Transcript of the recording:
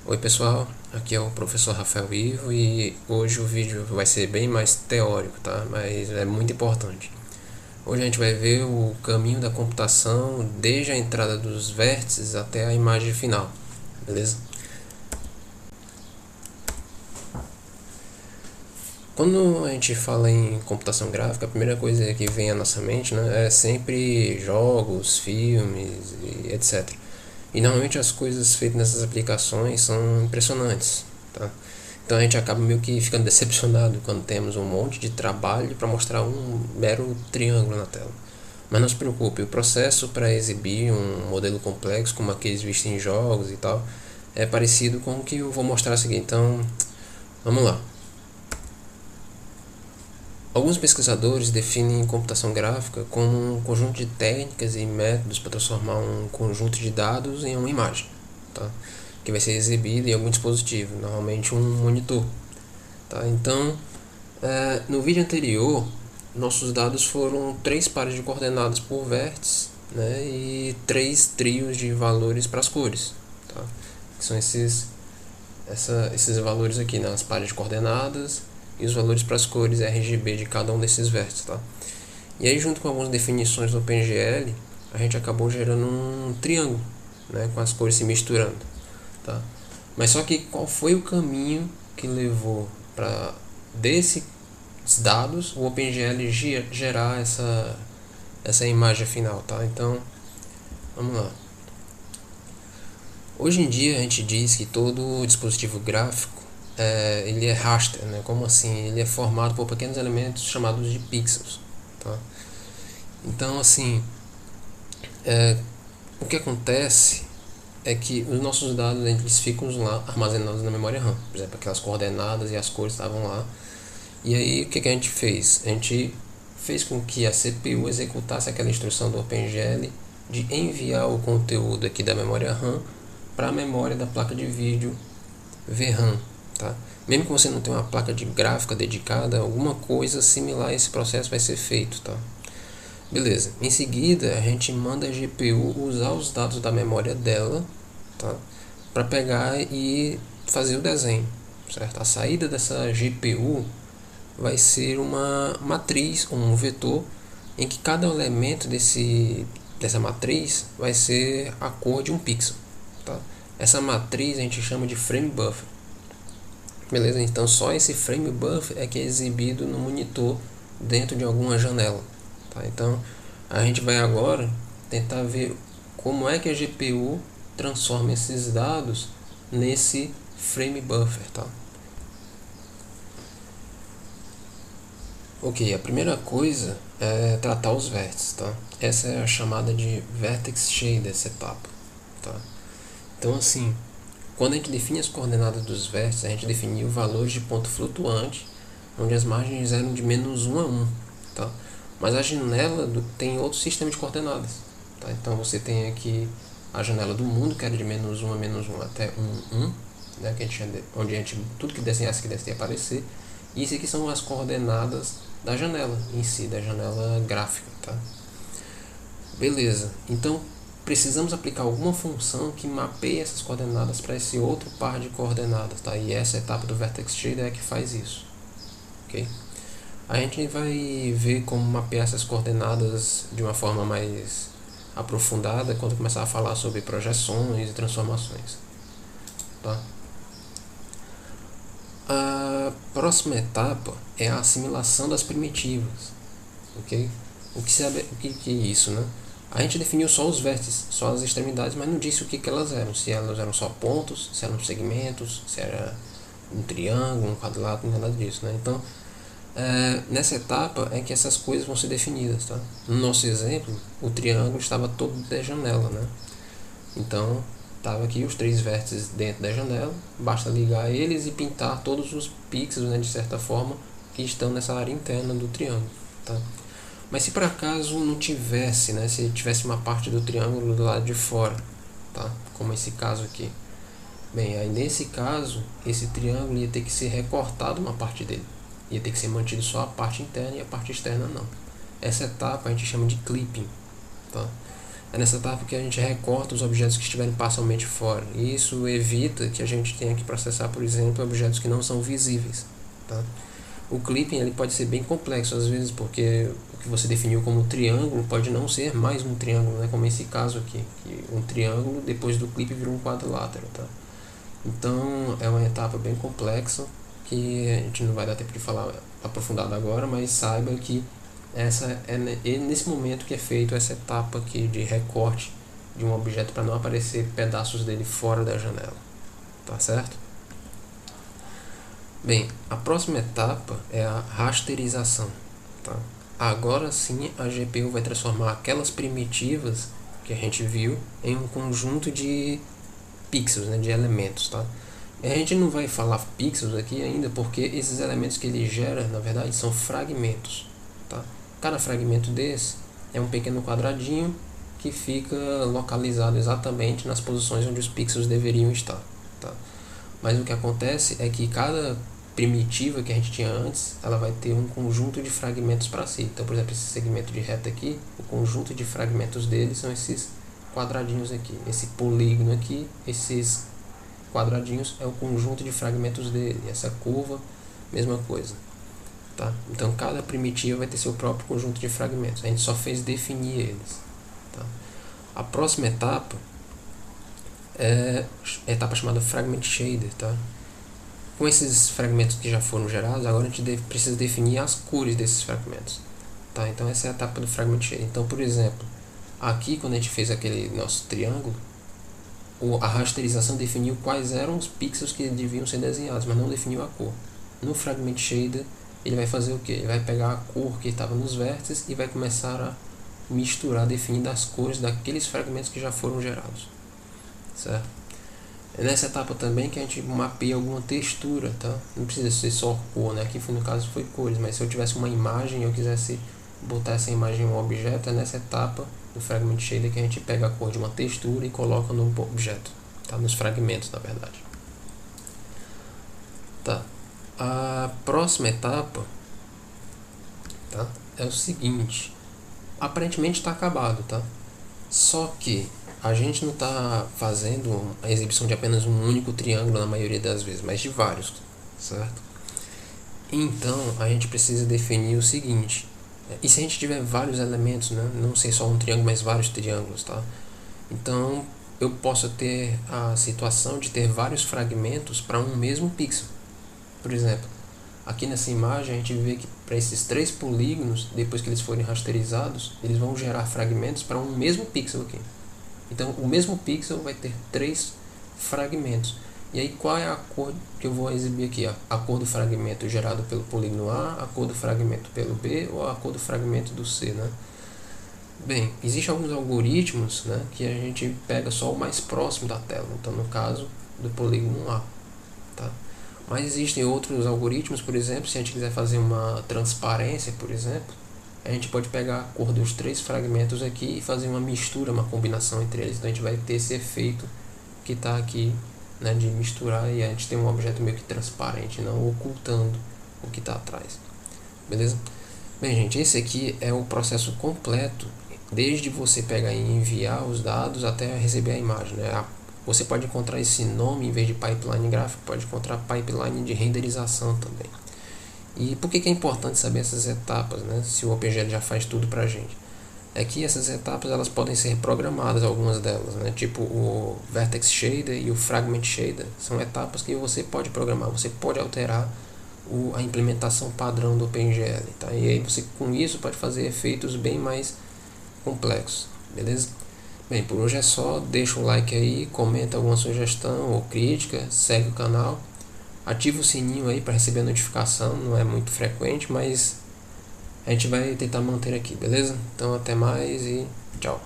Oi pessoal, aqui é o professor Rafael Ivo e hoje o vídeo vai ser bem mais teórico, tá? Mas é muito importante. Hoje a gente vai ver o caminho da computação desde a entrada dos vértices até a imagem final, beleza? Quando a gente fala em computação gráfica, a primeira coisa que vem à nossa mente, né, é sempre jogos, filmes e etc. E normalmente as coisas feitas nessas aplicações são impressionantes, tá? Então a gente acaba meio que ficando decepcionado quando temos um monte de trabalho para mostrar um mero triângulo na tela. Mas não se preocupe, o processo para exibir um modelo complexo como aqueles vistos em jogos e tal é parecido com o que eu vou mostrar a seguir. Então, vamos lá. Alguns pesquisadores definem computação gráfica como um conjunto de técnicas e métodos para transformar um conjunto de dados em uma imagem, tá? Que vai ser exibida em algum dispositivo, normalmente um monitor. Tá? Então, no vídeo anterior, nossos dados foram 3 pares de coordenadas por vértice, né, e 3 trios de valores para as cores. Tá? Que são esses valores aqui, né, as pares de coordenadas e os valores para as cores RGB de cada um desses vértices. Tá? E aí, junto com algumas definições do OpenGL, a gente acabou gerando um triângulo, né, com as cores se misturando. Tá? Mas só que qual foi o caminho que levou para desses dados o OpenGL gerar essa imagem final, tá? Então, vamos lá. Hoje em dia a gente diz que todo dispositivo gráfico ele é raster, né? Como assim? Ele é formado por pequenos elementos chamados de pixels, tá? Então, assim, o que acontece é que os nossos dados eles ficam lá armazenados na memória RAM. Por exemplo, aquelas coordenadas e as cores estavam lá. E aí, o que a gente fez? A gente fez com que a CPU executasse aquela instrução do OpenGL de enviar o conteúdo aqui da memória RAM para a memória da placa de vídeo VRAM, tá? Mesmo que você não tenha uma placa de gráfica dedicada, alguma coisa similar a esse processo vai ser feito, tá? Beleza. Em seguida, a gente manda a GPU usar os dados da memória dela, tá? Para pegar e fazer o desenho, certo? A saída dessa GPU vai ser uma matriz, um vetor, em que cada elemento dessa matriz vai ser a cor de um pixel. Tá? Essa matriz a gente chama de frame buffer. Beleza? Então só esse frame buffer é que é exibido no monitor dentro de alguma janela. Tá? Então a gente vai agora tentar ver como é que a GPU transforma esses dados nesse frame buffer. Tá? Ok, a primeira coisa é tratar os vértices, tá? Essa é a chamada de Vertex Shader Setup, tá? Então, assim, quando a gente define as coordenadas dos vértices, a gente definiu valores de ponto flutuante, onde as margens eram de -1 a 1, tá? Mas a janela tem outro sistema de coordenadas, tá? Então, você tem aqui a janela do mundo, que era de -1 a -1 até 1, 1, né? Que a gente, onde a gente, tudo que desenhasse que deve aparecer. E isso aqui são as coordenadas da janela em si, da janela gráfica, tá? Beleza, então precisamos aplicar alguma função que mapeie essas coordenadas para esse outro par de coordenadas, tá? E essa etapa do Vertex Shader é que faz isso, ok? A gente vai ver como mapear essas coordenadas de uma forma mais aprofundada quando começar a falar sobre projeções e transformações, tá? A próxima etapa é a assimilação das primitivas, ok? O que é isso, né? A gente definiu só os vértices, só as extremidades, mas não disse o que elas eram. Se elas eram só pontos, se eram segmentos, se era um triângulo, um quadrilátero, nada disso, né? Então, nessa etapa é que essas coisas vão ser definidas, tá? No nosso exemplo, o triângulo estava todo da janela, né? Então, estava aqui os 3 vértices dentro da janela, basta ligar eles e pintar todos os pixels, né, de certa forma, que estão nessa área interna do triângulo, tá? Mas se por acaso não tivesse, né, se tivesse uma parte do triângulo do lado de fora, tá? Como esse caso aqui. Bem, aí nesse caso, esse triângulo ia ter que ser recortado uma parte dele. Ia ter que ser mantido só a parte interna e a parte externa não. Essa etapa a gente chama de clipping, tá? É nessa etapa que a gente recorta os objetos que estiverem parcialmente fora. E isso evita que a gente tenha que processar, por exemplo, objetos que não são visíveis. Tá? O clipping ele pode ser bem complexo às vezes, porque o que você definiu como triângulo pode não ser mais um triângulo, né? Como esse caso aqui, que um triângulo depois do clipe virou um quadrilátero. Tá? Então é uma etapa bem complexa que a gente não vai dar tempo de falar aprofundado agora, mas saiba que essa é nesse momento que é feito essa etapa aqui de recorte de um objeto para não aparecer pedaços dele fora da janela, tá certo? Bem, a próxima etapa é a rasterização, tá? Agora sim a GPU vai transformar aquelas primitivas que a gente viu em um conjunto de pixels, né, de elementos, tá? A gente não vai falar pixels aqui ainda porque esses elementos que ele gera, na verdade, são fragmentos, tá? Cada fragmento desse é um pequeno quadradinho que fica localizado exatamente nas posições onde os pixels deveriam estar, tá? Mas o que acontece é que cada primitiva que a gente tinha antes, ela vai ter um conjunto de fragmentos para si. Então, por exemplo, esse segmento de reta aqui, o conjunto de fragmentos dele são esses quadradinhos aqui. Esse polígono aqui, esses quadradinhos é o conjunto de fragmentos dele. Essa curva, mesma coisa. Tá? Então cada primitiva vai ter seu próprio conjunto de fragmentos. A gente só fez definir eles. Tá? A próxima etapa é a etapa chamada Fragment Shader. Tá? Com esses fragmentos que já foram gerados, agora a gente precisa definir as cores desses fragmentos. Tá? Então essa é a etapa do Fragment Shader. Então, por exemplo, aqui quando a gente fez aquele nosso triângulo, a rasterização definiu quais eram os pixels que deviam ser desenhados, mas não definiu a cor. No Fragment Shader ele vai fazer o que? Ele vai pegar a cor que estava nos vértices e vai começar a misturar, definindo as cores daqueles fragmentos que já foram gerados, certo? É nessa etapa também que a gente mapeia alguma textura, tá? Não precisa ser só cor, né? Aqui no caso foi cores, mas se eu tivesse uma imagem e eu quisesse botar essa imagem em um objeto, é nessa etapa do Fragment Shader que a gente pega a cor de uma textura e coloca no objeto, tá? Nos fragmentos, na verdade. Tá. A próxima etapa, tá, é o seguinte. Aparentemente está acabado, tá? Só que a gente não está fazendo a exibição de apenas um único triângulo na maioria das vezes, mas de vários, certo? Então a gente precisa definir o seguinte. E se a gente tiver vários elementos, né? Não sei só um triângulo, mas vários triângulos, tá? Então eu posso ter a situação de ter vários fragmentos para um mesmo pixel. Por exemplo, aqui nessa imagem a gente vê que para esses 3 polígonos, depois que eles forem rasterizados, eles vão gerar fragmentos para um mesmo pixel aqui. Então o mesmo pixel vai ter 3 fragmentos. E aí qual é a cor que eu vou exibir aqui? A cor do fragmento gerado pelo polígono A, a cor do fragmento pelo B ou a cor do fragmento do C, né? Bem, existem alguns algoritmos, né, que a gente pega só o mais próximo da tela. Então no caso do polígono A, tá? Mas existem outros algoritmos, por exemplo, se a gente quiser fazer uma transparência, por exemplo, a gente pode pegar a cor dos 3 fragmentos aqui e fazer uma mistura, uma combinação entre eles. Então a gente vai ter esse efeito que está aqui, né, de misturar, e a gente tem um objeto meio que transparente, não ocultando o que está atrás. Beleza? Bem, gente, esse aqui é o processo completo, desde você pegar e enviar os dados até receber a imagem, né? Você pode encontrar esse nome, em vez de pipeline gráfico, pode encontrar pipeline de renderização também. E por que é importante saber essas etapas, né? Se o OpenGL já faz tudo pra gente? É que essas etapas elas podem ser programadas, algumas delas, né? Tipo o Vertex Shader e o Fragment Shader. São etapas que você pode programar, você pode alterar a implementação padrão do OpenGL, tá? E aí você com isso pode fazer efeitos bem mais complexos, beleza? Bem, por hoje é só, deixa um like aí, comenta alguma sugestão ou crítica, segue o canal, ativa o sininho aí para receber a notificação, não é muito frequente, mas a gente vai tentar manter aqui, beleza? Então até mais e tchau!